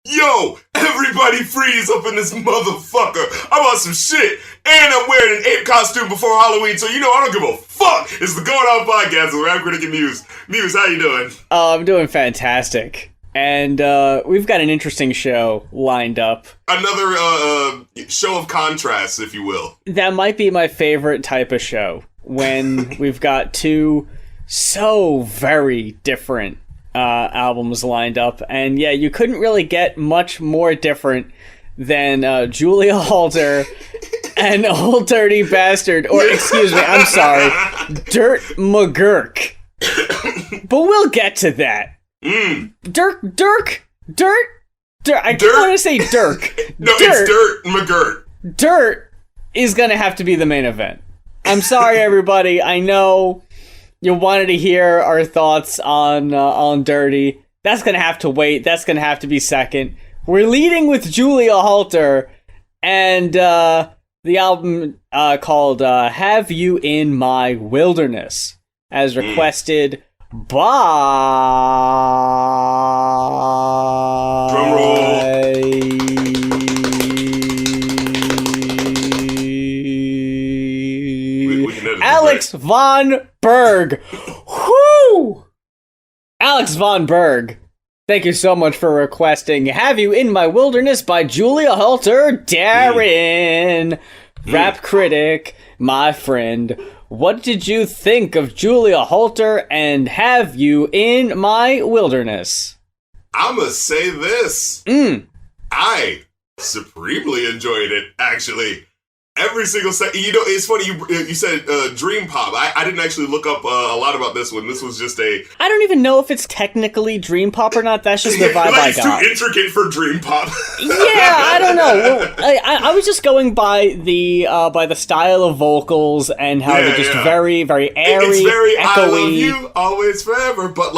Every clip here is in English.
Yo, everybody freeze up in this motherfucker. I'm on some shit, and I'm wearing an ape costume before Halloween, so I don't give a fuck. It's the Going On Podcast with Rap Critic and Muse. Muse, how you doing? I'm doing fantastic. And we've got an interesting show lined up. Another show of contrasts, if you will. That might be my favorite type of show, when we've got two so very different albums lined up. And yeah, you couldn't really get much more different than Julia Holter and Old Dirty Bastard, or excuse me, I'm sorry, Dirt McGurk. But we'll get to that. Dirk. I don't want to say Dirk. No, it's Dirt McGirt. Dirt is gonna have to be the main event. I'm sorry, everybody. I know you wanted to hear our thoughts on Dirty. That's gonna have to wait. That's gonna have to be second. We're leading with Julia Holter and the album called "Have You in My Wilderness," as requested by Alex Von Berg. Whoo! Alex Von Berg, thank you so much for requesting "Have You in My Wilderness" by Julia Holter. Darren, rap critic, my friend. What did you think of Julia Holter and "Have You in My Wilderness"? I'ma say this. I supremely enjoyed it, actually. Every single second. It's funny, you said dream pop. I didn't actually look up a lot about this one. This was just a... I don't even know if it's technically dream pop or not. That's just the vibe I got. It's too intricate for dream pop. Yeah, I don't know. Well, I was just going by the style of vocals and how they're just very, very airy, it's very echoey. I love you, always, forever. But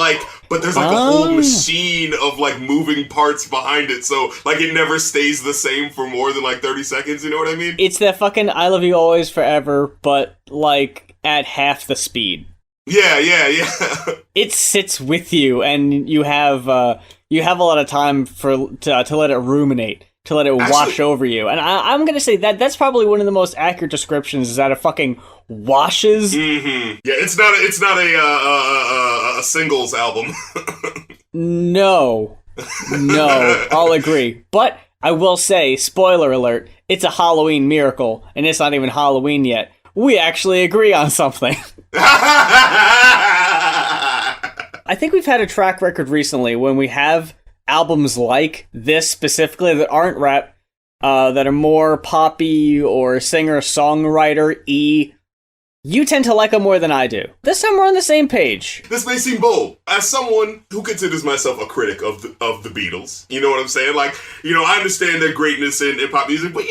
there's like a whole machine of like moving parts behind it, so like it never stays the same for more than like 30 seconds. You know what I mean? It's that fucking "I love you always forever," but like at half the speed. Yeah. It sits with you, and you have a lot of time to let it ruminate, to let it wash over you. And I'm gonna say that's probably one of the most accurate descriptions, is that it fucking washes. Mm-hmm. Yeah, it's not a singles album. No, I'll agree. But I will say, spoiler alert, it's a Halloween miracle, and it's not even Halloween yet. We actually agree on something. I think we've had a track record recently when we have albums like this specifically that aren't rap, that are more poppy or singer-songwriter-y. You tend to like them more than I do. This time we're on the same page. This may seem bold. As someone who considers myself a critic of the Beatles, you know what I'm saying? Like, I understand their greatness in pop music, but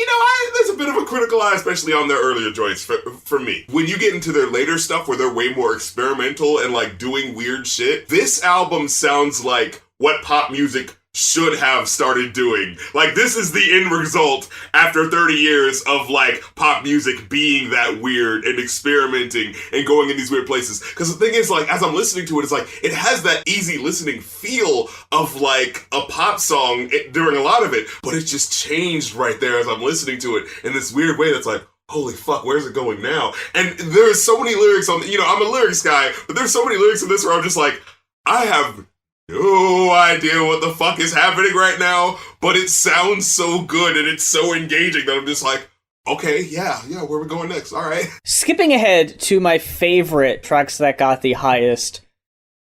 there's a bit of a critical eye, especially on their earlier joints for me. When you get into their later stuff where they're way more experimental and like doing weird shit, this album sounds like what pop music should have started doing. Like, this is the end result after 30 years of like pop music being that weird and experimenting and going in these weird places. Because the thing is, like, as I'm listening to it, it's like it has that easy listening feel of like a pop song during a lot of it, but it just changed right there as I'm listening to it in this weird way that's like, holy fuck, where's it going now? And there's so many lyrics on, I'm a lyrics guy, but there's so many lyrics in this where I'm just like, I have no idea what the fuck is happening right now, but it sounds so good and it's so engaging that I'm just like, okay, yeah, where are we going next? All right. Skipping ahead to my favorite tracks that got the highest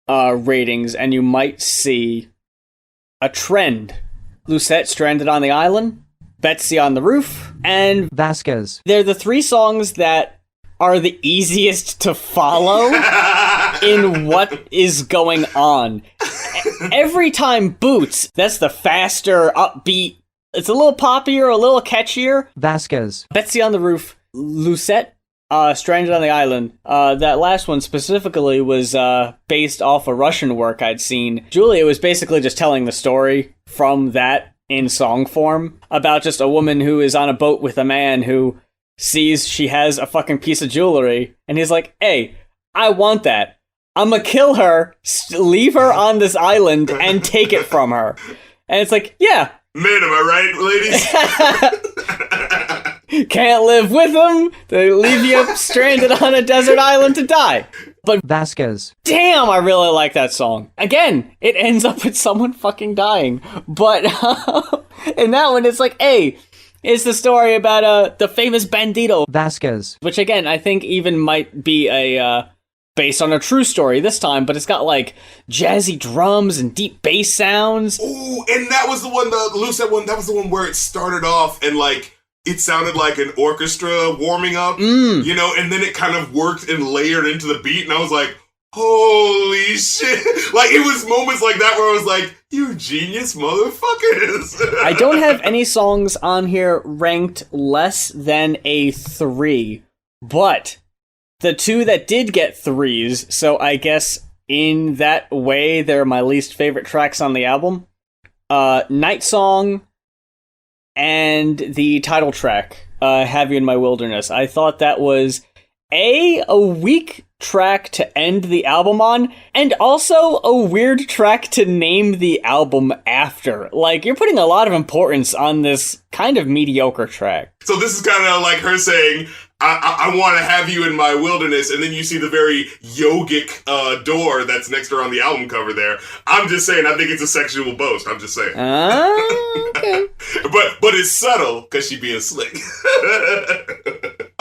ratings, and you might see a trend. Lucette, Stranded on the Island, Betsy on the Roof, and Vasquez. They're the three songs that are the easiest to follow in what is going on. Every time Boots, that's the faster, upbeat, it's a little poppier, a little catchier. Vasquez. Betsy on the Roof, Lucette, Stranded on the Island. That last one specifically was based off a Russian work I'd seen. Julia was basically just telling the story from that in song form about just a woman who is on a boat with a man who sees she has a fucking piece of jewelry, and he's like, hey, I want that. I'm gonna kill her, leave her on this island, and take it from her. And it's like, yeah, Men, am I right, ladies? Can't live with them. They leave you stranded on a desert island to die. But Vasquez. damn, I really like that song. Again, it ends up with someone fucking dying. But in that one, it's like, hey, it's the story about the famous bandito. Vasquez. Which, again, I think even might be a based on a true story this time, but it's got, like, jazzy drums and deep bass sounds. Ooh, and that was the one, the Lucette one, that was the one where it started off and, like, it sounded like an orchestra warming up, you know, and then it kind of worked and layered into the beat, and I was like, holy shit. Like, it was moments like that where I was like, you genius motherfuckers. I don't have any songs on here ranked less than a 3, but the 2 that did get 3s, so I guess in that way they're my least favorite tracks on the album. Night Song and the title track, Have You in My Wilderness. I thought that was a weak track to end the album on, and also a weird track to name the album after. Like, you're putting a lot of importance on this kind of mediocre track. So this is kind of like her saying, I want to have you in my wilderness, and then you see the very yogic door that's next to her on the album cover there. I'm just saying, I think it's a sexual boast. I'm just saying. Okay. But it's subtle, because she being slick.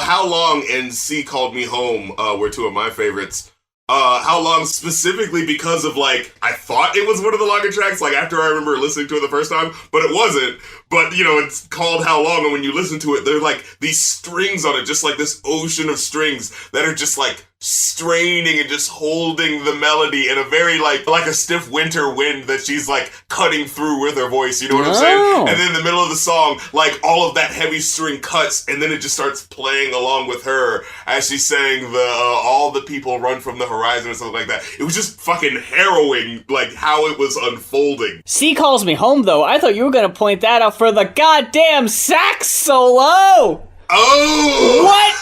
How Long and C Called Me Home were 2 of my favorites. How Long specifically because of, like, I thought it was one of the longer tracks, like, after I remember listening to it the first time, but it wasn't. But, you know, it's called How Long, and when you listen to it, there are, like, these strings on it, just like this ocean of strings that are just, like, straining and just holding the melody in a very, like a stiff winter wind that she's, like, cutting through with her voice, you know what I'm saying? And then in the middle of the song, like, all of that heavy string cuts, and then it just starts playing along with her as she's saying all the people run from the horizon or something like that. It was just fucking harrowing, like, how it was unfolding. C Calls Me Home, though. I thought you were going to point that out for the goddamn sax solo! Oh! What?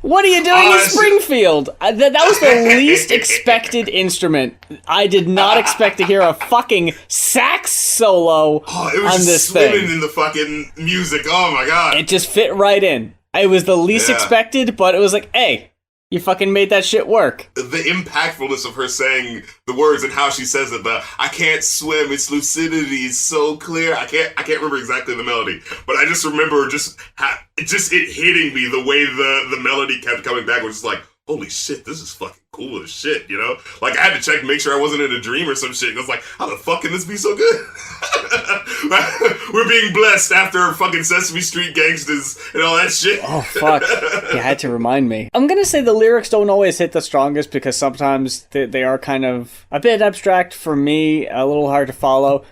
What are you doing in Springfield? That was the least expected instrument. I did not expect to hear a fucking sax solo it was on just this swimming thing. in the fucking music. Oh my god. It just fit right in. It was the least expected, but it was like, hey, you fucking made that shit work. The impactfulness of her saying the words and how she says it, I can't swim, its lucidity is so clear. I can't remember exactly the melody, but I just remember it hitting me the way the melody kept coming back. It was just like, holy shit, this is fucking cool as shit, you know? Like, I had to check to make sure I wasn't in a dream or some shit. And I was like, how the fuck can this be so good? We're being blessed after fucking Sesame Street Gangsters and all that shit. Oh, fuck. You had to remind me. I'm gonna say the lyrics don't always hit the strongest because sometimes they are kind of a bit abstract for me, a little hard to follow.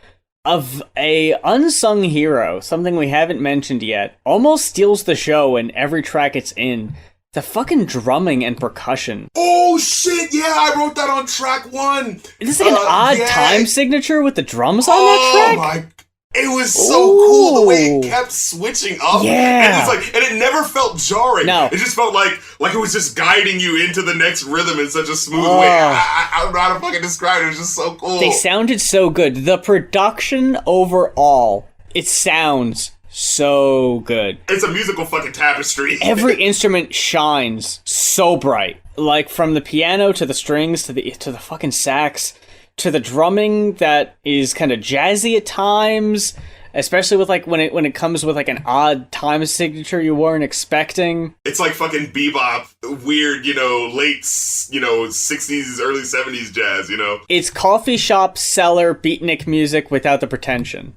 Of a unsung hero, something we haven't mentioned yet, almost steals the show in every track it's in. The fucking drumming and percussion. Oh shit, yeah, I wrote that on track 1. It's like an odd time signature with the drums on that track. Oh my, it was so cool the way it kept switching up. Yeah. And it never felt jarring. No. It just felt like it was just guiding you into the next rhythm in such a smooth way. I don't know how to fucking describe it. It was just so cool. They sounded so good. The production overall, it sounds so good. It's a musical fucking tapestry. Every instrument shines so bright. Like, from the piano to the strings to the fucking sax to the drumming that is kind of jazzy at times, especially with, like, when it comes with, like, an odd time signature you weren't expecting. It's like fucking bebop, weird, late, 60s, early 70s jazz, It's coffee shop cellar beatnik music without the pretension.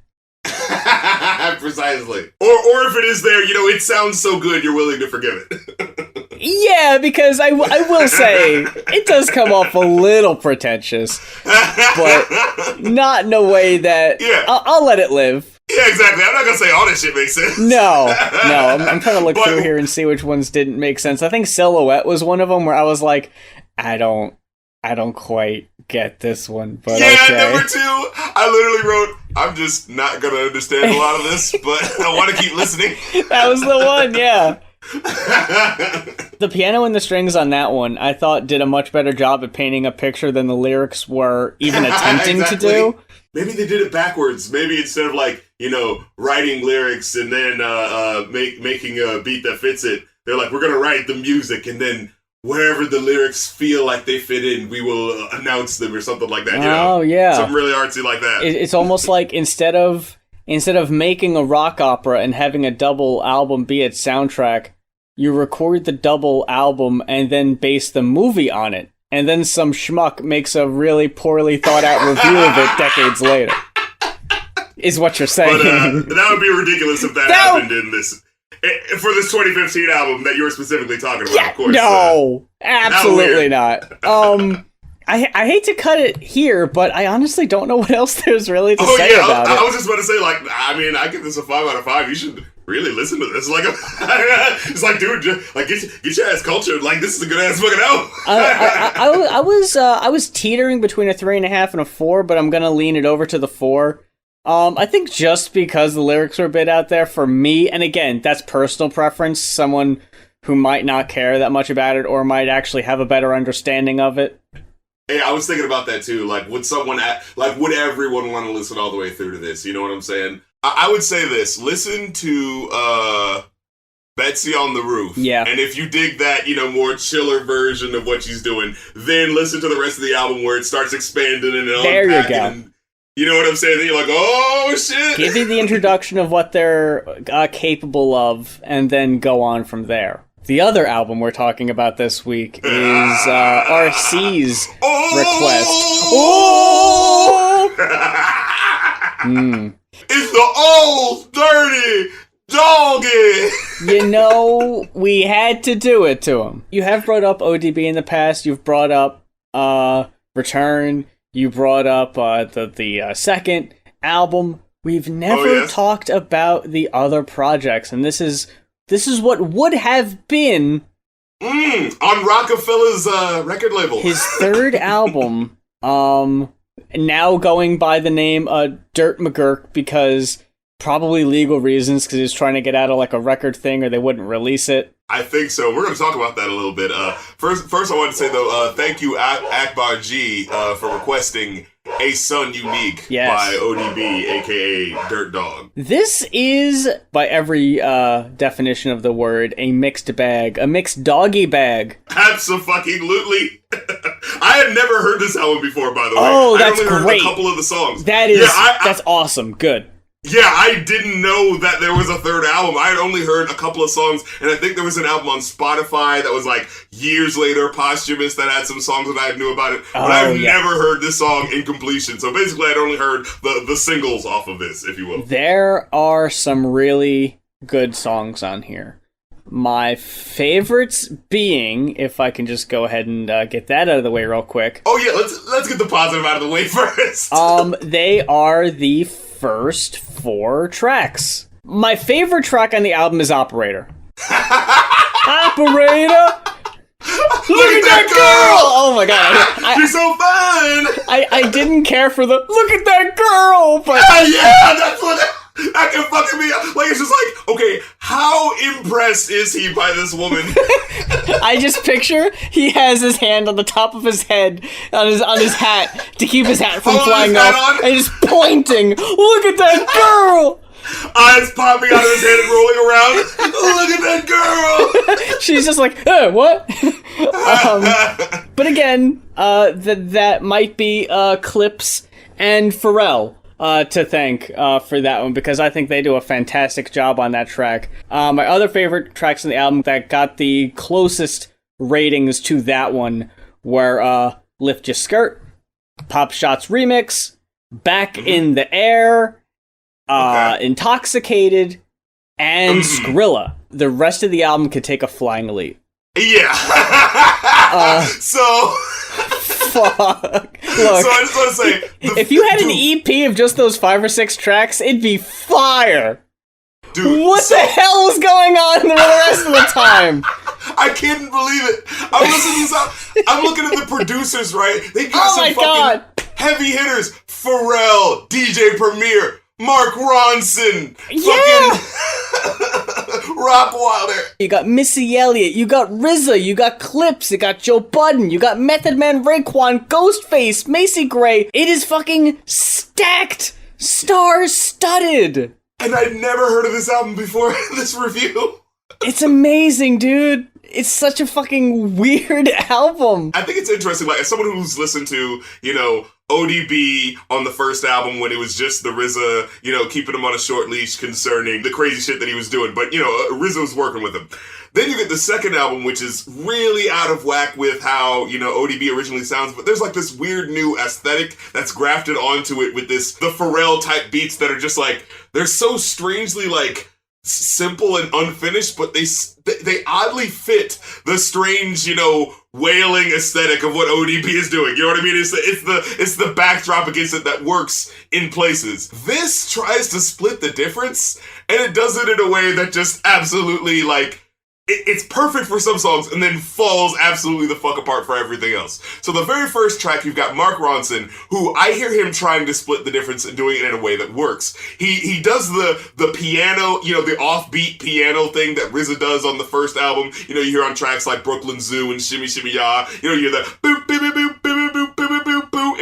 Precisely. Or if it is there, it sounds so good you're willing to forgive it. Yeah, because I will say, it does come off a little pretentious, but not in a way that... Yeah. I'll let it live. Yeah, exactly. I'm not going to say all this shit makes sense. No. I'm trying to look through here and see which ones didn't make sense. I think Silhouette was one of them where I was like, I don't quite get this one, but yeah, okay. Number 2, I literally wrote, I'm just not going to understand a lot of this, but I want to keep listening. That was the one, yeah. The piano and the strings on that one, I thought, did a much better job at painting a picture than the lyrics were even attempting to do. maybe they did it backwards. Maybe instead of like, writing lyrics and then making a beat that fits it, they're like, we're gonna write the music and then wherever the lyrics feel like they fit in, we will announce them or something like that. Oh yeah, something really artsy like that. It's almost like instead of making a rock opera and having a double album be its soundtrack, you record the double album and then base the movie on it. And then some schmuck makes a really poorly thought out review of it decades later. Is what you're saying. But that would be ridiculous if that happened in this. For this 2015 album that you were specifically talking about, of course. No, absolutely not. I hate to cut it here, but I honestly don't know what else there's really to say about it. I was just about to say, like, I mean, I give this a 5 out of 5. You should really listen to this. Like, it's like, dude, get your ass cultured. Like, this is a good ass fucking album. I was teetering between a 3.5 and a 4, but I'm gonna lean it over to the 4. I think just because the lyrics were a bit out there for me, and again, that's personal preference. Someone who might not care that much about it or might actually have a better understanding of it. Hey, I was thinking about that too. Like, would everyone want to listen all the way through to this? You know what I'm saying? I would say this. Listen to Betsy on the Roof. Yeah. And if you dig that, more chiller version of what she's doing, then listen to the rest of the album where it starts expanding and there you go. And, you know what I'm saying? Then you're like, oh, shit. Give you the introduction of what they're capable of, and then go on from there. The other album we're talking about this week is RC's request. Oh! It's the old, dirty doggy! We had to do it to him. You have brought up ODB in the past. You've brought up Return. You brought up the second album. We've never talked about the other projects, and this is what would have been on Rockefeller's record label. His third album, now going by the name Dirt McGurk because probably legal reasons, because he was trying to get out of like a record thing or they wouldn't release it. I think so. We're going to talk about that a little bit. First I want to say, though, thank you, Akbar G, for requesting A Sun Unique by ODB, a.k.a. Dirt Dog. This is, by every definition of the word, a mixed bag. A mixed doggy bag. Abso-fucking-lutely. I had never heard this album before, by the way. Oh, that's I only great. heard a couple of the songs. That's awesome. Good. Yeah, I didn't know that there was a third album. I had only heard a couple of songs, and I think there was an album on Spotify that was like years later, posthumous, that had some songs that I knew about it. But I've never heard this song in completion. So basically, I'd only heard the singles off of this, if you will. There are some really good songs on here. My favorites being, if I can just go ahead and get that out of the way real quick. Oh yeah, let's get the positive out of the way first. They are the first 4 tracks. My favorite track on the album is Operator. Operator! Look at that girl! Oh my god. She's so fun! I didn't care for the look at that girl, but yeah, that's what that can fucking me up. Like, it's just like, okay, how impressed is he by this woman? I just picture he has his hand on the top of his head on his hat to keep his hat from flying off, and he's pointing. Look at that girl! Eyes popping out of his head and rolling around. Look at that girl! She's just like, what? But again, that might be Clips and Pharrell to thank for that one, because I think they do a fantastic job on that track. My other favorite tracks on the album that got the closest ratings to that one were Lift Your Skirt, Pop Shots Remix, Back in the Air, Intoxicated, and Skrilla. The rest of the album could take a flying leap. Yeah. Fuck. Look, so I just want to say, if you had an EP of just those 5 or 6 tracks, it'd be fire. Dude, what the hell is going on the rest of the time? I can't believe it. I'm listening to this out. I'm looking at the producers, right? They got some fucking heavy hitters. Pharrell, DJ Premier, Mark Ronson, fucking Rock Wilder. You got Missy Elliott, you got RZA, you got Clips, you got Joe Budden, you got Method Man Raekwon, Ghostface, Macy Gray. It is fucking stacked, star-studded. And I'd never heard of this album before this review. It's amazing, dude. It's such a fucking weird album. I think it's interesting, like, as someone who's listened to, you know, ODB on the first album when it was just the RZA, you know, keeping him on a short leash concerning the crazy shit that he was doing. But, you know, RZA was working with him. Then you get the second album, which is really out of whack with how, you know, ODB originally sounds. But there's like this weird new aesthetic that's grafted onto it with the Pharrell type beats that are just like, they're so strangely like simple and unfinished, but they oddly fit the strange, you know, wailing aesthetic of what ODB is doing. You know what I mean? It's the backdrop against it that works in places. This tries to split the difference, and it does it in a way that just absolutely, like, it's perfect for some songs and then falls absolutely the fuck apart for everything else. So the very first track, you've got Mark Ronson, who I hear him trying to split the difference and doing it in a way that works. He does the piano, you know, the offbeat piano thing that RZA does on the first album. You know, you hear on tracks like Brooklyn Zoo and Shimmy Shimmy Ya. You know, you hear the boop boop boop boop boop boop boop boop boop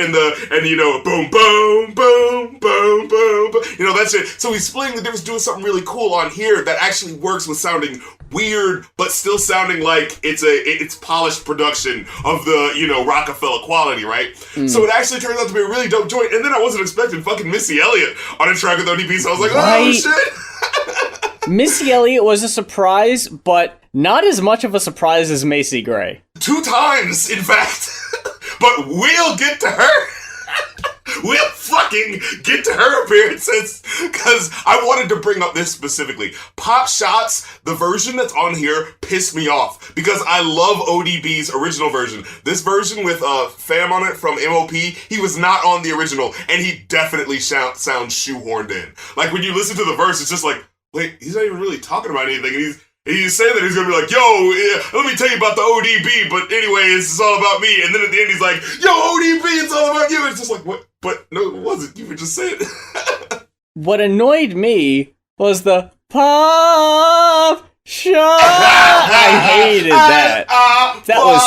and you know, boom boom boom boom boom boom. You know, that's it. So he's splitting the difference, doing something really cool on here that actually works with sounding weird, but still sounding like it's polished production of the, you know, Rockefeller quality, right? So it actually turns out to be a really dope joint. And then I wasn't expecting fucking Missy Elliott on a track with ODB, so I was like, oh shit. Missy Elliott was a surprise, but not as much of a surprise as Macy Gray. 2 times, in fact. But we'll get to her. We'll fucking get to her appearances, because I wanted to bring up this specifically. Pop Shots, the version that's on here, pissed me off, because I love ODB's original version. This version with Fam on it from MOP, he was not on the original, and he definitely sounds shoehorned in. Like, when you listen to the verse, it's just like, wait, he's not even really talking about anything, and he's saying that he's gonna be like, yo, let me tell you about the ODB, but anyways, it's all about me. And then at the end, he's like, yo, ODB, it's all about you. And it's just like, what? But no, it wasn't. You were just saying it. What annoyed me was the pop shot. I hated that. That was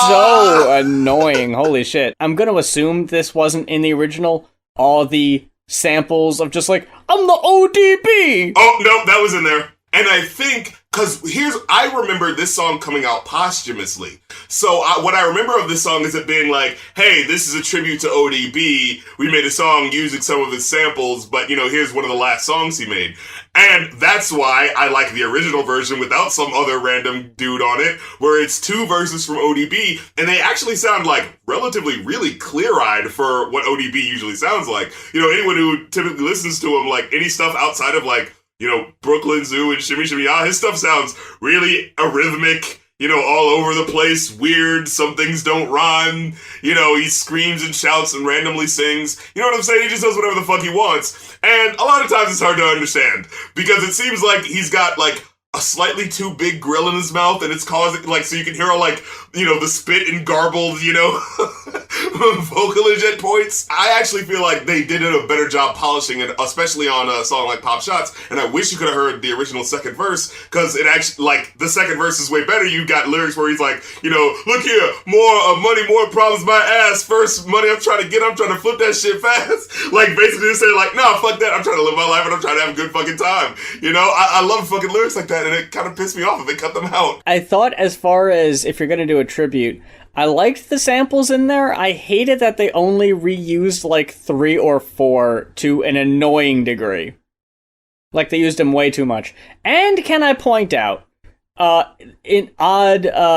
so annoying. Holy shit. I'm gonna assume this wasn't in the original. All the samples of just like, I'm the ODB. Oh, no, that was in there. And I think, because I remember this song coming out posthumously. So what I remember of this song is it being like, hey, this is a tribute to ODB. We made a song using some of his samples, but, you know, here's one of the last songs he made. And that's why I like the original version without some other random dude on it, where it's 2 verses from ODB, and they actually sound like relatively really clear-eyed for what ODB usually sounds like. You know, anyone who typically listens to him, like, any stuff outside of, like, you know, Brooklyn Zoo and Shimmy Shimmy Ya, his stuff sounds really arrhythmic, you know, all over the place, weird, some things don't rhyme, you know, he screams and shouts and randomly sings, you know what I'm saying? He just does whatever the fuck he wants. And a lot of times it's hard to understand, because it seems like he's got, like, a slightly too big grill in his mouth, and it's causing, like, so you can hear all, like, you know, the spit and garbled, you know, vocalage at points. I actually feel like they did a better job polishing it, especially on a song like Pop Shots, and I wish you could have heard the original second verse, because it actually, like, the second verse is way better. You got lyrics where he's like, you know, look here, more money, more problems, my ass, first money I'm trying to flip that shit fast. Like, basically saying, like, nah, fuck that, I'm trying to live my life, and I'm trying to have a good fucking time. You know, I love fucking lyrics like that, and it kind of pissed me off if they cut them out. I thought, as far as if you're going to do a tribute, I liked the samples in there. I hated that they only reused like 3 or 4 to an annoying degree. Like, they used them way too much. And can I point out, an odd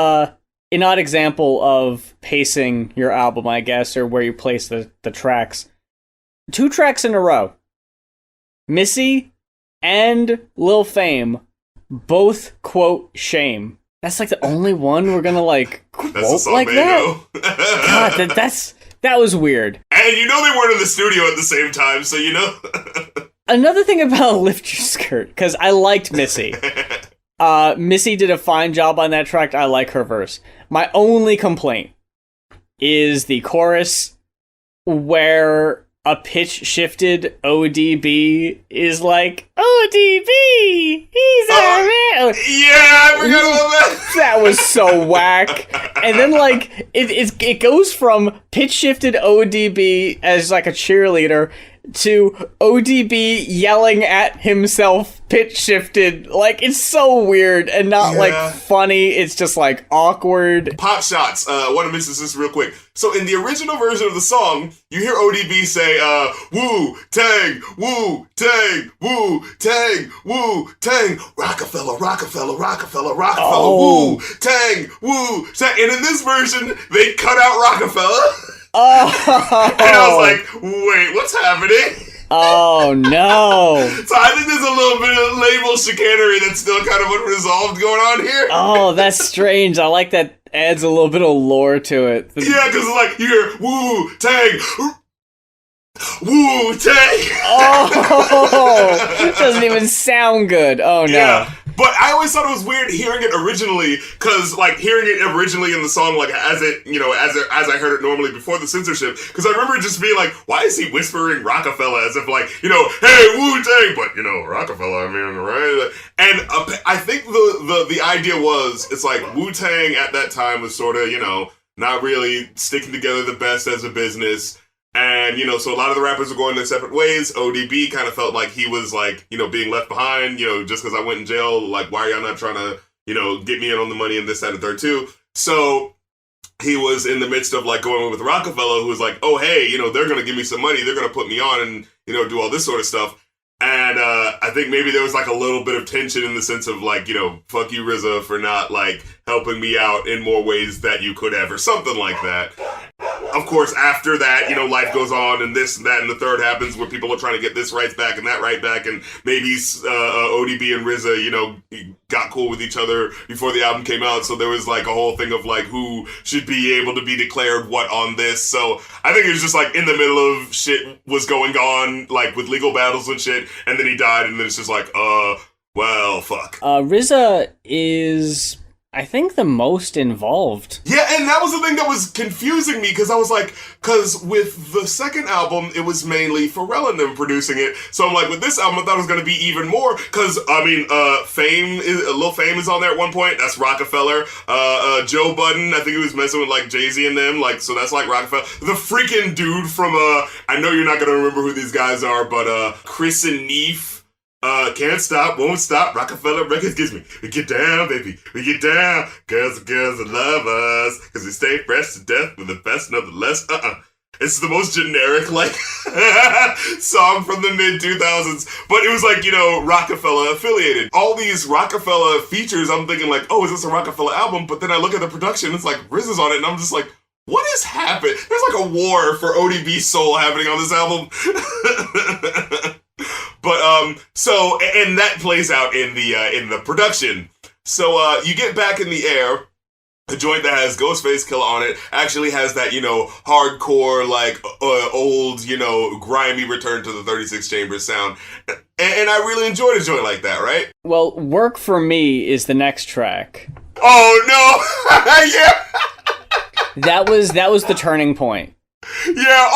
example of pacing your album, I guess, or where you place the tracks. 2 tracks in a row. Missy and Lil Fame both quote shame. That's like the only one we're gonna like quote like that. God, that was weird. And you know they weren't in the studio at the same time, so you know. Another thing about Lift Your Skirt, because I liked Missy. Missy did a fine job on that track. I like her verse. My only complaint is the chorus, where a pitch-shifted ODB is like, ODB, he's a real... Yeah, I forgot about that. That was so whack. And then, like, it goes from pitch-shifted ODB as, like, a cheerleader to ODB yelling at himself pitch-shifted. Like, it's so weird and not, like, funny. It's just, like, awkward. Pop shots. Want to mention this real quick. So in the original version of the song, you hear ODB say, Woo, Tang, Woo, Tang, Woo, Tang, Woo, Tang, Rockefeller, Rockefeller, Rockefeller, Rockefeller, Woo, Tang, Woo, Tang. And in this version, they cut out Rockefeller. Oh. And I was like, wait, what's happening? Oh, no. So I think there's a little bit of label chicanery that's still kind of unresolved going on here. Oh, that's strange. I like that. Adds a little bit of lore to it. Yeah, because like you hear Woo Tang, Woo Tang. Oh, it doesn't even sound good. Oh no. Yeah. But I always thought it was weird hearing it originally, because like hearing it originally in the song, like as it, you know, as I heard it normally before the censorship, because I remember just being like, why is he whispering Rockefeller as if like, you know, hey Wu Tang, but you know Rockefeller, I mean, right? And I think the idea was it's like Wu Tang at that time was sort of, you know, not really sticking together the best as a business. And, you know, so a lot of the rappers were going their separate ways. ODB kind of felt like he was, like, you know, being left behind, you know, just because I went in jail. Like, why are y'all not trying to, you know, get me in on the money and this, that, and third, too? So he was in the midst of, like, going with Rockefeller, who was like, oh, hey, you know, they're going to give me some money. They're going to put me on and, you know, do all this sort of stuff. And I think maybe there was, like, a little bit of tension in the sense of, like, you know, fuck you, RZA, for not, like, helping me out in more ways that you could have, or something like that. Of course, after that, you know, life goes on, and this and that and the third happens where people are trying to get this rights back and that right back, and maybe ODB and RZA, you know, got cool with each other before the album came out, so there was, like, a whole thing of, like, who should be able to be declared what on this, so I think it was just, like, in the middle of shit was going on, like, with legal battles and shit, and then he died, and then it's just like, well, fuck. RZA is, I think, the most involved. Yeah, and that was the thing that was confusing me, because I was like, because with the second album, it was mainly Pharrell and them producing it, so I'm like, with this album, I thought it was going to be even more, because, I mean, Lil Fame is on there at one point, that's Rockefeller, Joe Budden, I think he was messing with, like, Jay-Z and them, like, so that's, like, Rockefeller, the freaking dude from, I know you're not going to remember who these guys are, but, Chris and Neef, can't stop, won't stop, Rockefeller Records gives me. We get down, baby, we get down, girls and girls that love us, cause we stay fresh to death with the best nonetheless, It's the most generic, like, song from the mid-2000s, but it was like, you know, Rockefeller affiliated. All these Rockefeller features, I'm thinking like, oh, is this a Rockefeller album? But then I look at the production, it's like, RZA's on it, and I'm just like, what is happening? There's like a war for ODB soul happening on this album. But, so, and that plays out in the production. So, you get Back in the Air, a joint that has Ghostface Killah on it, actually has that, you know, hardcore, like, old, you know, grimy Return to the 36 Chambers sound. And I really enjoyed a joint like that, right? Well, Work For Me is the next track. Oh, no! Yeah! That was the turning point. Yeah,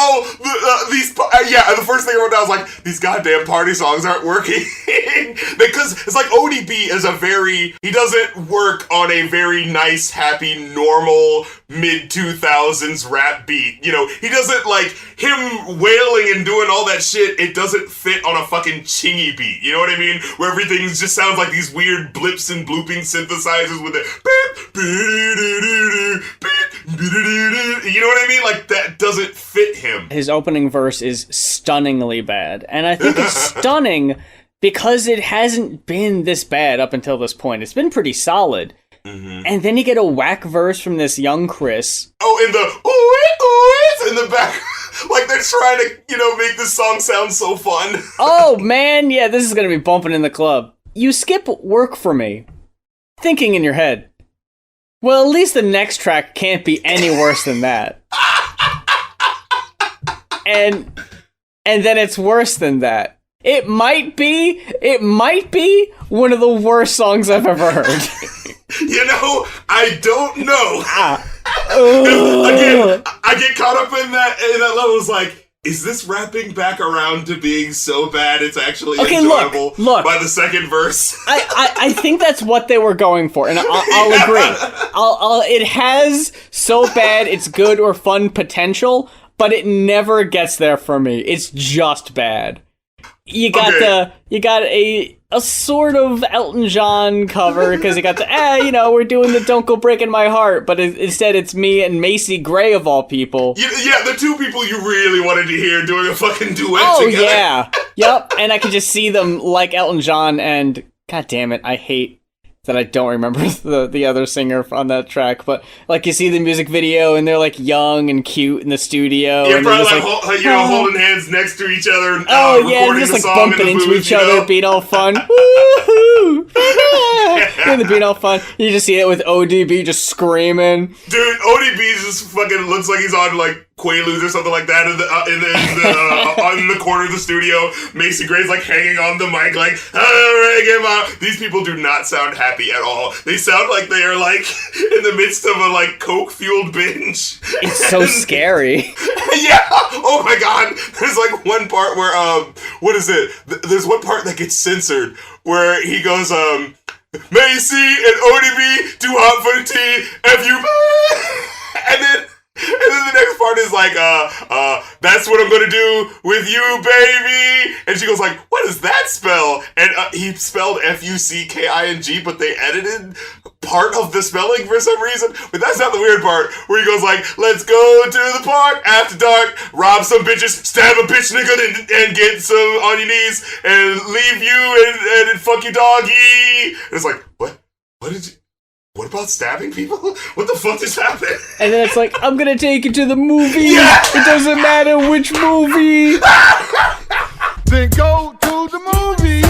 the first thing I wrote down was like, these goddamn party songs aren't working. Because it's like ODB is he doesn't work on a very nice, happy, normal, mid-2000s rap beat. You know, he doesn't, like, him wailing and doing all that shit, it doesn't fit on a fucking chingy beat. You know what I mean? Where everything just sounds like these weird blips and blooping synthesizers with it. You know what I mean? Like, that doesn't fit him. His opening verse is stunningly bad. And I think it's stunning because it hasn't been this bad up until this point. It's been pretty solid. Mm-hmm. And then you get a whack verse from this young Chris. Oh, in the ooh in the back. Like they're trying to, you know, make this song sound so fun. Oh, man. Yeah, this is going to be bumping in the club. You skip Work For Me, thinking in your head, well, at least the next track can't be any worse than that. And then it's worse than that. It might be one of the worst songs I've ever heard. You know, I don't know. Ah. Again, I get caught up in that level. It's like, is this wrapping back around to being so bad it's actually Okay, enjoyable look. by the second verse? I think that's what they were going for, and I'll agree. It has so bad it's good or fun potential, but it never gets there for me. It's just bad. You got a sort of Elton John cover, because you got the, we're doing the Don't Go Breaking My Heart, but instead it's me and Macy Gray of all people. Yeah, the two people you really wanted to hear doing a fucking duet together. Oh, yeah. Yep, and I could just see them like Elton John, and god damn it, I hate that I don't remember the other singer on that track, but like you see the music video and they're like young and cute in the studio. Yeah, and probably just holding hands next to each other. Recording just like bumping into each other, being all fun. Woohoo! Yeah, being all fun. You just see it with ODB just screaming. Dude, ODB just fucking looks like he's on like Quaaludes or something like that in the corner of the studio. Macy Gray's like hanging on the mic like, these people do not sound happy at all. They sound like they are like in the midst of a like coke-fueled binge. It's so scary. Yeah! Oh my god! There's like one part where, what is it? There's one part that gets censored where he goes, Macy and ODB, too hot for the tea, F you, and then the next part is like, that's what I'm gonna do with you, baby. And she goes like, what does that spell? And he spelled F-U-C-K-I-N-G, but they edited part of the spelling for some reason. But that's not the weird part, where he goes like, let's go to the park after dark, rob some bitches, stab a bitch nigga, and get some on your knees, and leave you and fuck your doggy. And it's like, what? What about stabbing people? What the fuck just happened? And then it's like, I'm gonna take you to the movie. Yeah! It doesn't matter which movie. Then go to the movie.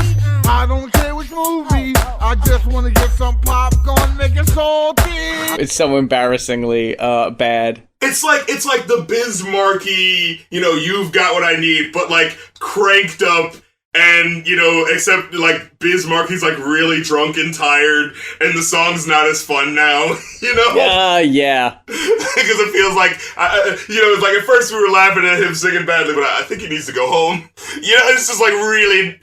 I don't care which movie. I just want to get some popcorn, make it salty. It's so embarrassingly bad. It's like the Bismarcky, you've got what I need, but like cranked up. And, except, like, Bismarck, he's, like, really drunk and tired, and the song's not as fun now, Yeah. Because it feels like, it's like, at first we were laughing at him singing badly, but I think he needs to go home. It's just, like, really,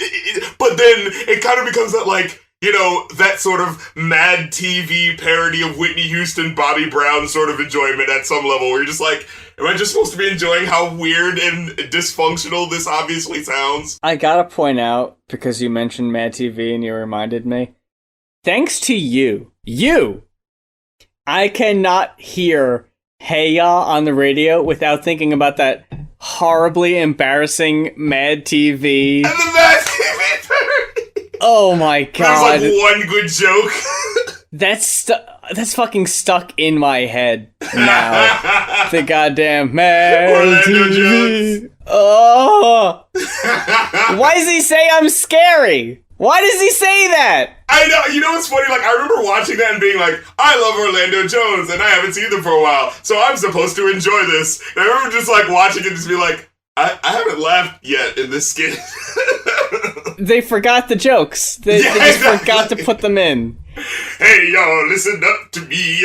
but then it kind of becomes that, like, that sort of Mad TV parody of Whitney Houston, Bobby Brown sort of enjoyment at some level, where you're just like, am I just supposed to be enjoying how weird and dysfunctional this obviously sounds? I gotta point out, because you mentioned Mad TV and you reminded me, thanks to you, I cannot hear Hey Ya on the radio without thinking about that horribly embarrassing Mad TV. And the Mad TV parody! Oh my god. There's like one good joke. That's fucking stuck in my head now. The goddamn Mad Orlando TV. Jones. Oh. Why does he say I'm scary? Why does he say that? I know, what's funny? Like, I remember watching that and being like, I love Orlando Jones, and I haven't seen them for a while, so I'm supposed to enjoy this. And I remember just, like, watching it and just be like, I haven't laughed yet in this skit. They forgot the jokes. They just forgot to put them in. Hey, y'all, listen up to me.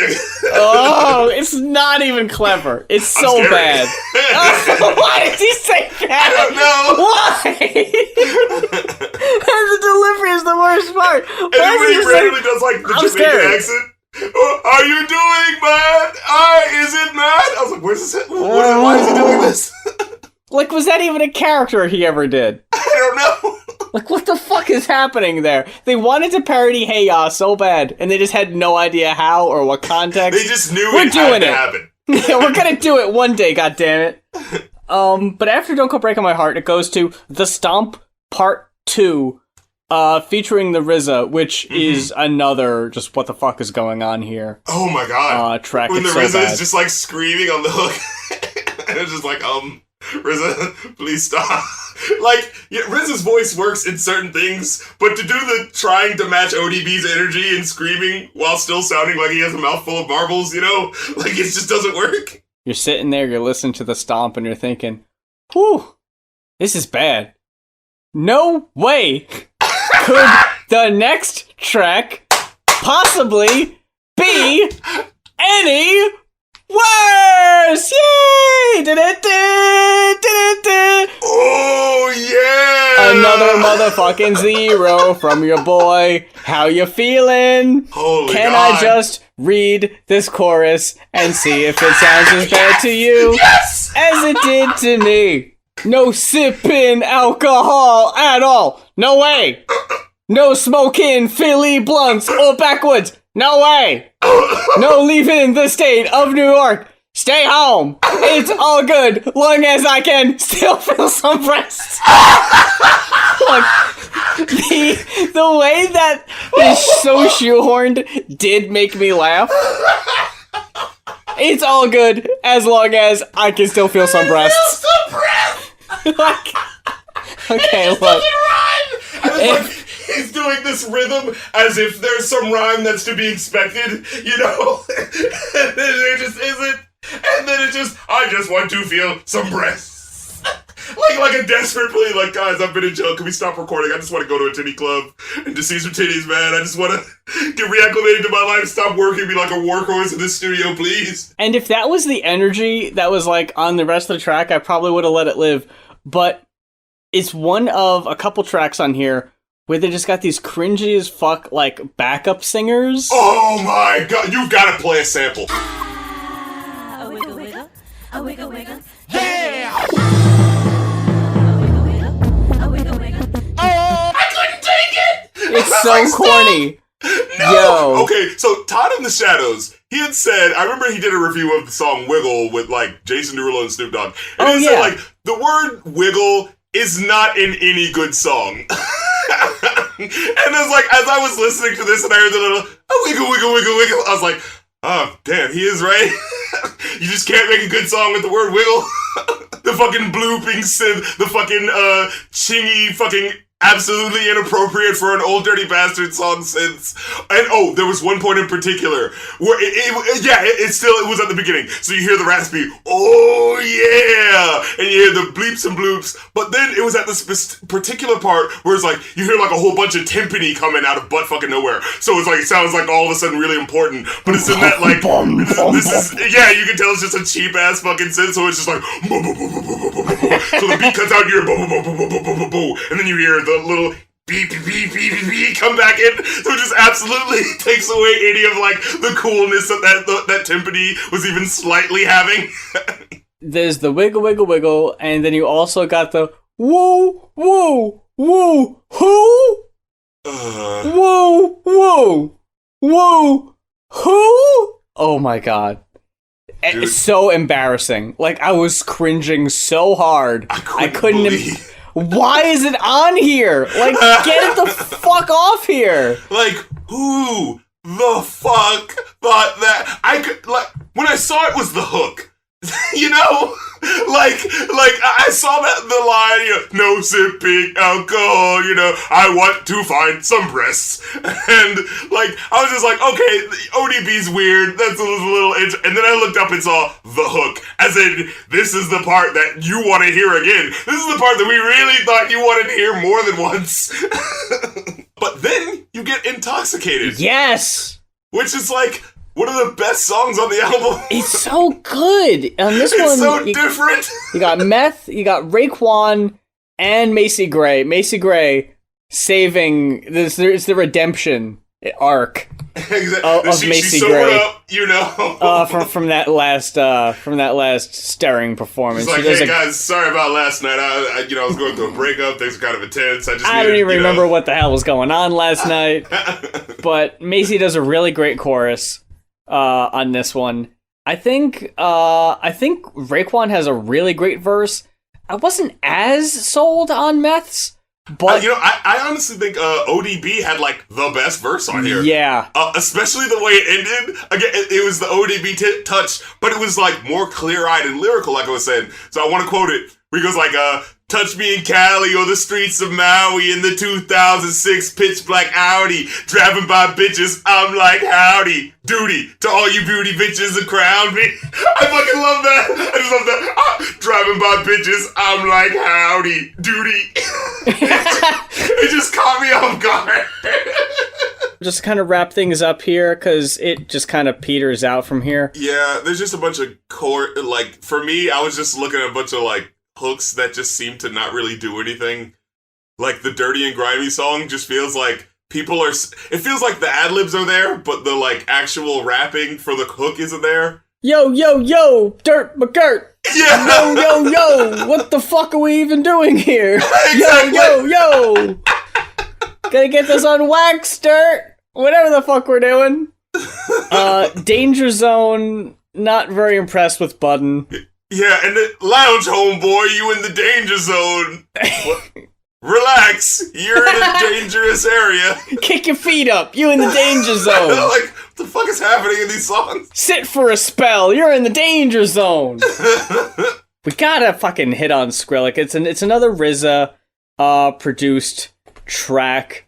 Oh, it's not even clever. It's so bad. Oh, why did he say that? I don't know. Why? The delivery is the worst part. And then when he randomly does, like, the Jamaican accent. Oh, are you doing mad? Is it mad? I was like, where's this? Why is he doing this? Like, was that even a character he ever did? I don't know. Like, what the fuck is happening there? They wanted to parody Hey Ya so bad, and they just had no idea how or what context. They just knew it had to happen. Yeah, we're gonna do it one day, goddammit. But after Don't Go Breaking My Heart, it goes to The Stomp Part 2, featuring the RZA, which is another just what the fuck is going on here. Oh my god. Track. When the so RZA bad. is just like screaming on the hook. And it's just like, RZA, please stop. Like, yeah, RZA's voice works in certain things, but to do the trying to match ODB's energy and screaming while still sounding like he has a mouthful of marbles, like it just doesn't work. You're sitting there, you're listening to the stomp, and you're thinking, whew, this is bad. No way could the next track possibly be any Worse! Yay! Da-da-da! Oh, yeah! Another motherfucking zero from your boy. How you feeling? Holy Can God. I just read this chorus and see if it sounds as bad to you Yes! as it did to me? No sipping alcohol at all. No way. No smoking Philly blunts or backwoods. No way. No leaving the state of New York. Stay home. It's all good, long as I can still feel some breasts. Like, the way that is so shoehorned did make me laugh. It's all good as long as I can still feel some breasts. Like, okay, look. He's doing this rhythm as if there's some rhyme that's to be expected, you know? And then there just isn't. And then it just, I just want to feel some breasts. like a desperate plea, like, guys, I've been in jail, can we stop recording? I just want to go to a titty club and just see some titties, man. I just want to get reacclimated to my life, stop working, be like a workhorse in this studio, please. And if that was the energy that was, like, on the rest of the track, I probably would have let it live. But it's one of a couple tracks on here where they just got these cringy as fuck, like, backup singers. Oh my God, you've got to play a sample. A wiggle wiggle, a wiggle wiggle, Yeah! a wiggle wiggle. I couldn't take it! It's I so was like, corny. No! Yo. Okay, so Todd in the Shadows, he had said, I remember he did a review of the song Wiggle with, like, Jason Derulo and Snoop Dogg. And he said, like, the word wiggle is not in any good song. And it's like, as I was listening to this and I heard the little, wiggle, wiggle, wiggle, wiggle, I was like, oh, damn, he is right. You just can't make a good song with the word wiggle. The fucking blooping synth, the fucking, chingy fucking absolutely inappropriate for an Old Dirty Bastard song synths. And oh, there was one point in particular where it was at the beginning. So you hear the raspy, oh yeah, and you hear the bleeps and bloops. But then it was at this particular part where it's like you hear like a whole bunch of timpani coming out of butt fucking nowhere. So it's like it sounds like all of a sudden really important, but it's in that like this is you can tell it's just a cheap ass fucking synth. So it's just like so the beat cuts out here, and then you hear the little beep, beep, beep, beep, beep, come back in. So it just absolutely takes away any of, like, the coolness that timpani was even slightly having. There's the wiggle, wiggle, wiggle, and then you also got the woo, woo, woo, who? Woo, woo, woo, who? Oh my God. Dude. It's so embarrassing. Like, I was cringing so hard. I couldn't believe. Why is it on here? Like, get it the fuck off here. Like, who the fuck thought that? I could, like, when I saw it was the hook. You know? Like, I saw that the line, you know, no sipping alcohol, you know, I want to find some breasts. And, like, I was just like, okay, ODB's weird, that's a little, and then I looked up and saw the hook, as in, this is the part that you want to hear again. This is the part that we really thought you wanted to hear more than once. But then, you get Intoxicated. Yes! Which is like, one of the best songs on the album. It's so good. On this one, It's so different. You got Meth, you got Raekwon, and Macy Gray. Macy Gray saving this. It's the redemption arc of Macy she sobered Gray. up, you know. From that last starring performance. It's like, She does hey guys, sorry about last night. I was going through a breakup. Things were kind of intense. I don't even remember what the hell was going on last night. But Macy does a really great chorus on this one. I think Raekwon has a really great verse. I wasn't as sold on Meth's, but I honestly think ODB had like the best verse on here. Yeah, especially the way it ended. Again, it was the ODB touch, but it was like more clear-eyed and lyrical, like I was saying. So I want to quote it. Where he goes like, touch me in Cali or the streets of Maui in the 2006 pitch black Audi. Driving by bitches, I'm like, howdy. Duty to all you beauty bitches that crown me. I fucking love that. I just love that. Driving by bitches, I'm like, howdy. Duty. It just caught me off guard. just kind of wrap things up here, because it just kind of peters out from here. Yeah, there's just a bunch of like, for me, I was just looking at a bunch of, like, hooks that just seem to not really do anything. Like, the Dirty and Grimy song just feels like it feels like the ad-libs are there, but the, like, actual rapping for the hook isn't there. Yo, yo, yo, Dirt McGirt! Yeah! Yo, yo, yo! What the fuck are we even doing here? Exactly. Yo, yo, yo! Gotta get this on wax, Dirt! Whatever the fuck we're doing. Danger Zone, not very impressed with Budden. Yeah, and the lounge, homeboy, you in the danger zone. What? Relax, you're in a dangerous area. Kick your feet up, you in the danger zone. Like, what the fuck is happening in these songs? Sit for a spell, you're in the danger zone. We gotta fucking hit on Skrillex. It's another RZA produced track.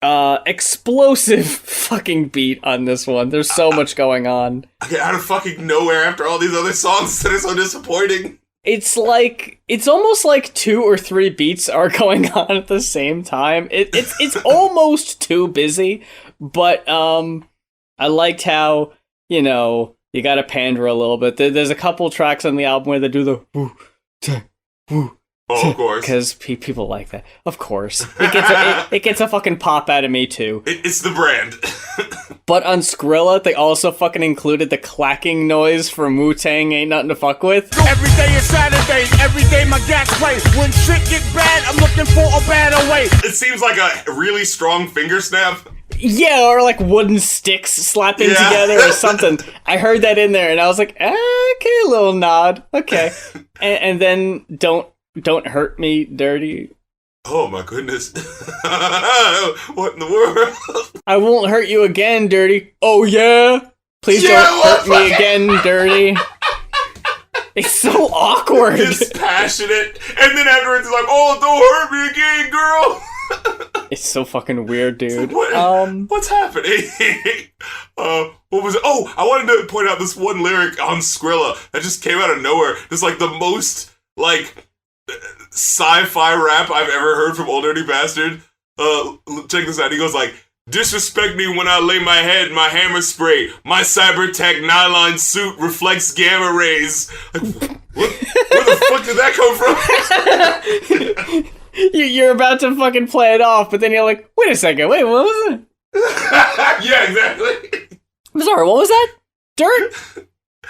Explosive fucking beat on this one. There's so much going on. Okay, out of fucking nowhere after all these other songs that are so disappointing. It's almost like 2 or 3 beats are going on at the same time. It's almost too busy, but I liked how, you gotta pander a little bit. There's a couple tracks on the album where they do the woo, woo. Oh, of course. Because people like that. Of course. It gets a fucking pop out of me, too. It's the brand. But on Skrilla, they also fucking included the clacking noise from Wu-Tang Ain't Nothing to Fuck With. Every day is Saturday, every day my gas play. When shit get bad, I'm looking for a better way. It seems like a really strong finger snap. Yeah, or like wooden sticks slapping together or something. I heard that in there, and I was like, okay, a little nod. Okay. And then Don't Hurt Me Dirty. Oh my goodness. What in the world? I won't hurt you again, Dirty. Oh yeah? Please don't hurt me again, Dirty. It's so awkward. It's passionate. And then afterwards it's like, oh, don't hurt me again, girl. It's so fucking weird, dude. What's happening? What was it? Oh, I wanted to point out this one lyric on Skrilla that just came out of nowhere. It's like the most, like, sci-fi rap I've ever heard from Old Dirty Bastard. Check this out. He goes like, disrespect me when I lay my head, my hammer spray, my cyber-tech nylon suit reflects gamma rays. Like, where the fuck did that come from? You're about to fucking play it off, but then you're like, wait a second, wait, what was it? Yeah, exactly. I'm sorry, what was that? Dirt?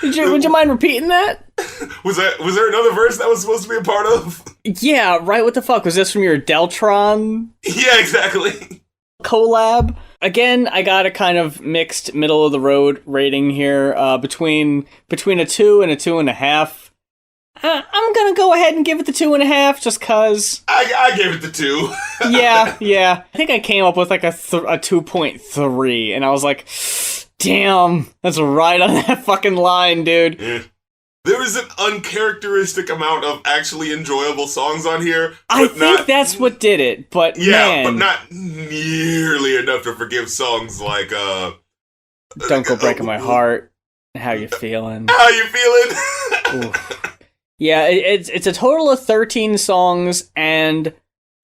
Would you mind repeating that? Was there another verse that was supposed to be a part of? Yeah, right, what the fuck? Was this from your Deltron Yeah, exactly. collab? Again, I got a kind of mixed middle of the road rating here, between a 2 and a 2.5. I'm gonna go ahead and give it the 2.5, just cause. I gave it the 2. yeah. I think I came up with like a 2.3, and I was like, damn, that's right on that fucking line, dude. Yeah. There is an uncharacteristic amount of actually enjoyable songs on here. I think that's what did it, but yeah, man. but not nearly enough to forgive songs like Don't Go Breaking My Heart. How you feeling? How you feeling? Oof. Yeah, it's a total of 13 songs, and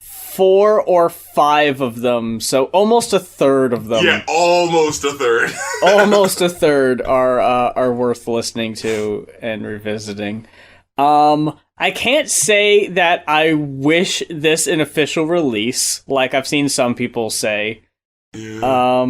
4 or 5 of them, so almost a third of them. Yeah, almost a third. Almost a third are worth listening to and revisiting. I can't say that I wish this an official release, like I've seen some people say. Yeah.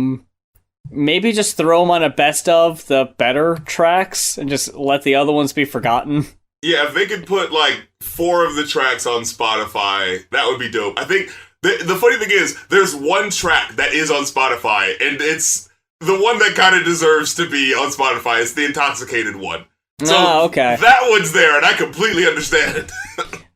Maybe just throw them on a best of the better tracks and just let the other ones be forgotten. Yeah, if they could put, like, 4 of the tracks on Spotify, that would be dope. I think, the funny thing is, there's one track that is on Spotify, and it's the one that kind of deserves to be on Spotify. It's the Intoxicated one. So okay. That one's there, and I completely understand.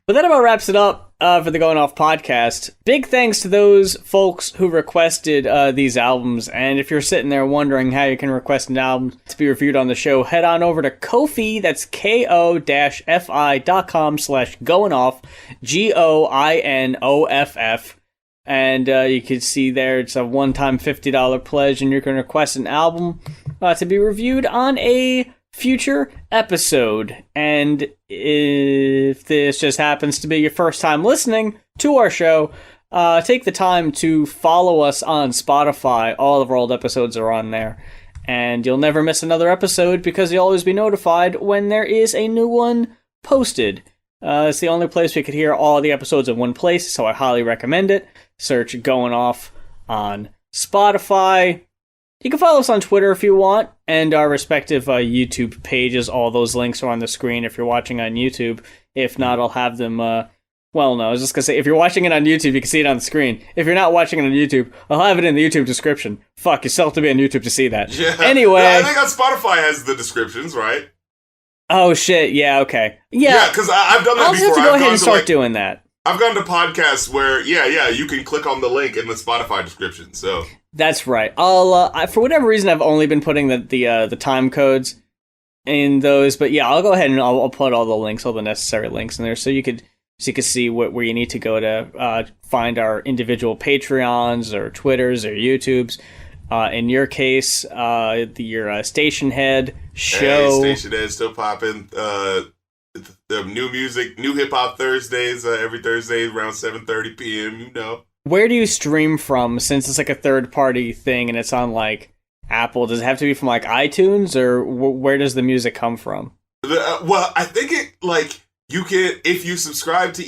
But that about wraps it up for the Going Off podcast. Big thanks to those folks who requested these albums. And if you're sitting there wondering how you can request an album to be reviewed on the show, head on over to Ko-fi. That's ko-fi.com/goinoff, GOINOFF. And you can see there it's a one-time $50 pledge, and you can request an album to be reviewed on a future episode. And if this just happens to be your first time listening to our show, take the time to follow us on Spotify. All of our old episodes are on there. And you'll never miss another episode because you'll always be notified when there is a new one posted. It's the only place we could hear all the episodes in one place, so I highly recommend it. Search Going Off on Spotify. You can follow us on Twitter if you want, and our respective YouTube pages. All those links are on the screen if you're watching on YouTube. If not, I'll have them... I was just going to say, if you're watching it on YouTube, you can see it on the screen. If you're not watching it on YouTube, I'll have it in the YouTube description. Fuck, you still have to be on YouTube to see that. Yeah. Anyway... Yeah, I think on Spotify has the descriptions, right? Oh, shit, yeah, okay. Yeah, because I've done that I'll before. just have to go ahead and start doing that. I've gone to podcasts where, you can click on the link in the Spotify description, so... That's right. I'll for whatever reason, I've only been putting the time codes in those, but yeah, I'll go ahead and I'll put all the links, all the necessary links in there, so you could see where you need to go to find our individual Patreons or Twitters or YouTubes. In your case, your Station Head show. Hey, Station Head still popping. The new music, new hip hop Thursdays, every Thursday around 7:30 p.m. You know. Where do you stream from, since it's like a third-party thing and it's on, like, Apple? Does it have to be from, like, iTunes, or where does the music come from? Well, I think you can, if you subscribe to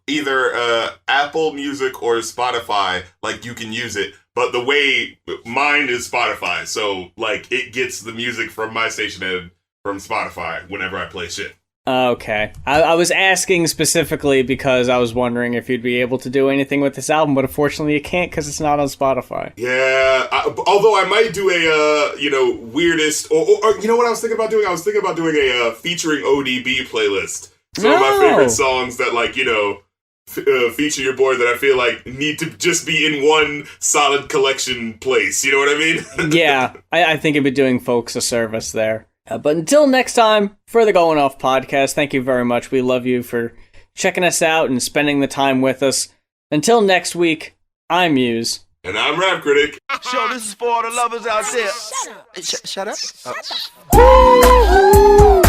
either Apple Music or Spotify, like, you can use it. But the way mine is Spotify, so, like, it gets the music from my station and from Spotify whenever I play shit. Okay. I was asking specifically because I was wondering if you'd be able to do anything with this album, but unfortunately you can't because it's not on Spotify. Yeah, although I might do a, weirdest, or you know what I was thinking about doing? I was thinking about doing a featuring ODB playlist. Some of my favorite songs that, like, feature your boy that I feel like need to just be in one solid collection place. You know what I mean? Yeah, I think you'd be doing folks a service there. But until next time, for the Going Off podcast, thank you very much. We love you for checking us out and spending the time with us. Until next week, I'm Muse. And I'm Rap Critic. Show, this is for all the lovers out there. Shut up. Woo!